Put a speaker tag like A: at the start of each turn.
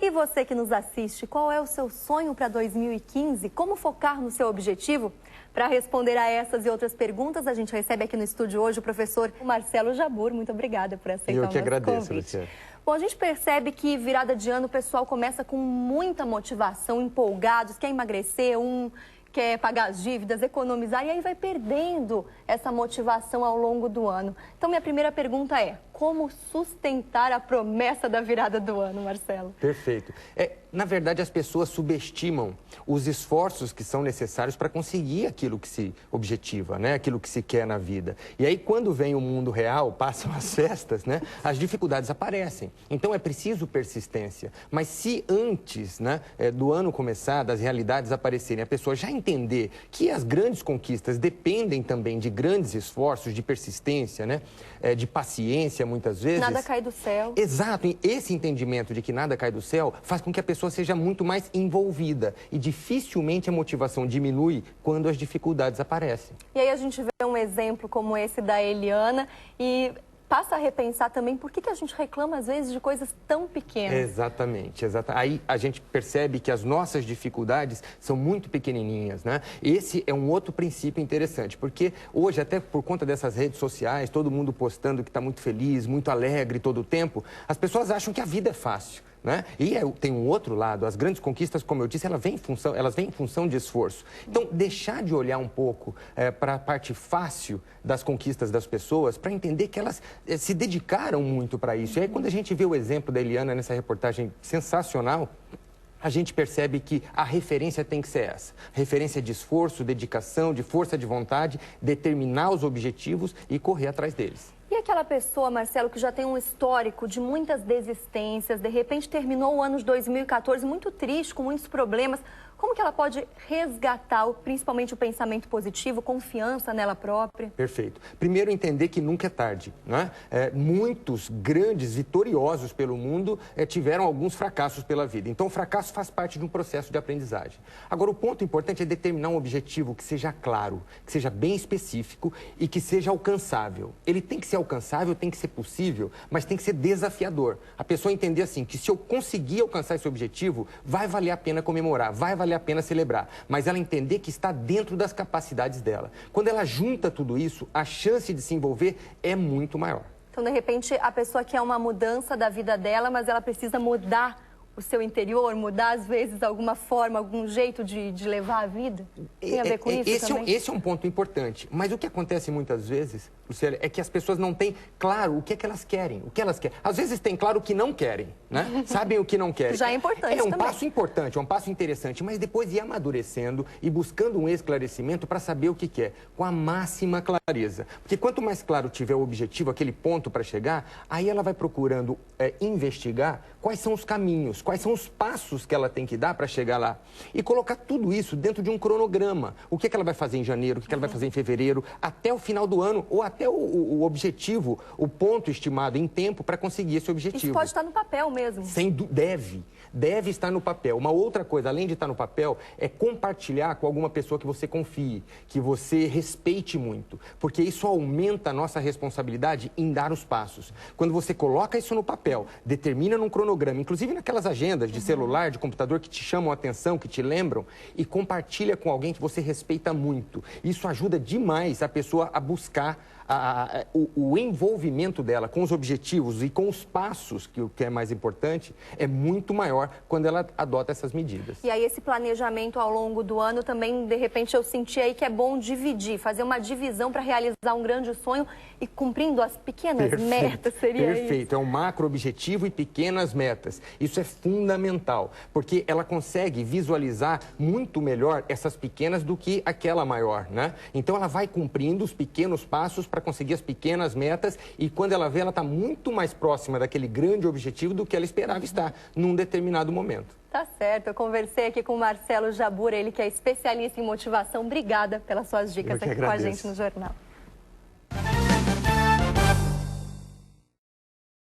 A: E você que nos assiste, qual é o seu sonho para 2015? Como focar no seu objetivo? Para responder a essas e outras perguntas, a gente recebe aqui no estúdio hoje o professor Marcelo Jabbour. Muito obrigada por aceitar o nosso convite.
B: Eu que agradeço, Luciana.
A: Bom, a gente percebe que virada de ano o pessoal começa com muita motivação, empolgados, quer emagrecer, quer pagar as dívidas, economizar, e aí vai perdendo essa motivação ao longo do ano. Então, minha primeira pergunta é, como sustentar a promessa da virada do ano, Marcelo?
B: Perfeito. Na verdade, as pessoas subestimam os esforços que são necessários para conseguir aquilo que se objetiva, né? Aquilo que se quer na vida. E aí, quando vem o mundo real, passam as festas, né? As dificuldades aparecem. Então, é preciso persistência. Mas se antes, né, do ano começar, das realidades aparecerem, a pessoa já entender que as grandes conquistas dependem também de grandes esforços, de persistência, né? De paciência, muitas vezes.
A: Nada cai do céu.
B: Exato. E esse entendimento de que nada cai do céu faz com que a pessoa seja muito mais envolvida. E dificilmente a motivação diminui quando as dificuldades aparecem.
A: E aí a gente vê um exemplo como esse da Eliana e passa a repensar também por que a gente reclama, às vezes, de coisas tão pequenas.
B: Exatamente. Aí a gente percebe que as nossas dificuldades são muito pequenininhas, né? Esse é um outro princípio interessante, porque hoje, até por conta dessas redes sociais, todo mundo postando que está muito feliz, muito alegre todo o tempo, as pessoas acham que a vida é fácil. Né? E tem um outro lado, as grandes conquistas, como eu disse, elas vêm em função de esforço. Então, deixar de olhar um pouco para a parte fácil das conquistas das pessoas, para entender que elas se dedicaram muito para isso. E aí, quando a gente vê o exemplo da Eliana nessa reportagem sensacional, a gente percebe que a referência tem que ser essa. Referência de esforço, dedicação, de força de vontade, determinar os objetivos e correr atrás deles.
A: E aquela pessoa, Marcelo, que já tem um histórico de muitas desistências, de repente terminou o ano de 2014 muito triste, com muitos problemas, como que ela pode resgatar, principalmente o pensamento positivo, confiança nela própria?
B: Perfeito. Primeiro, entender que nunca é tarde, né? Muitos grandes, vitoriosos pelo mundo, tiveram alguns fracassos pela vida. Então, o fracasso faz parte de um processo de aprendizagem. Agora, o ponto importante é determinar um objetivo que seja claro, que seja bem específico e que seja alcançável. Ele tem que ser alcançável, tem que ser possível, mas tem que ser desafiador. A pessoa entender assim, que se eu conseguir alcançar esse objetivo, vai valer a pena comemorar, vai valer a pena celebrar, mas ela entender que está dentro das capacidades dela. Quando ela junta tudo isso, a chance de se envolver é muito maior.
A: Então, de repente, a pessoa quer uma mudança da vida dela, mas ela precisa mudar o seu interior, mudar, às vezes, alguma forma, algum jeito de levar a vida? Tem a ver com isso também?
B: Esse é um ponto importante. Mas o que acontece muitas vezes, Luciana, é que as pessoas não têm claro o que é que elas querem. O que elas querem. Às vezes tem claro o que não querem, né? Sabem o que não querem.
A: Já é importante
B: É um
A: também.
B: passo importante, é um passo interessante, mas depois ir amadurecendo e buscando um esclarecimento para saber o que quer, com a máxima clareza. Porque quanto mais claro tiver o objetivo, aquele ponto para chegar, aí ela vai procurando investigar quais são os caminhos, quais são os passos que ela tem que dar para chegar lá. E colocar tudo isso dentro de um cronograma. O que ela vai fazer em janeiro, o que ela vai fazer em fevereiro, até o final do ano, ou até o objetivo, o ponto estimado em tempo para conseguir esse objetivo.
A: Isso pode estar no papel mesmo.
B: Deve estar no papel. Uma outra coisa, além de estar no papel, é compartilhar com alguma pessoa que você confie, que você respeite muito. Porque isso aumenta a nossa responsabilidade em dar os passos. Quando você coloca isso no papel, determina num cronograma, inclusive naquelas agendas de celular, de computador que te chamam a atenção, que te lembram, e compartilha com alguém que você respeita muito. Isso ajuda demais a pessoa a buscar o envolvimento dela com os objetivos e com os passos, que o que é mais importante, é muito maior quando ela adota essas medidas.
A: E aí esse planejamento ao longo do ano também, de repente, eu senti aí que é bom dividir, fazer uma divisão para realizar um grande sonho e cumprindo as pequenas metas, seria isso?
B: Perfeito, é um macro objetivo e pequenas metas. Isso é fundamental, porque ela consegue visualizar muito melhor essas pequenas do que aquela maior, né? Então ela vai cumprindo os pequenos passos para conseguir as pequenas metas e quando ela vê, ela está muito mais próxima daquele grande objetivo do que ela esperava estar num determinado momento.
A: Tá certo, eu conversei aqui com o Marcelo Jabbour, ele que é especialista em motivação. Obrigada pelas suas dicas aqui com a gente no Jornal.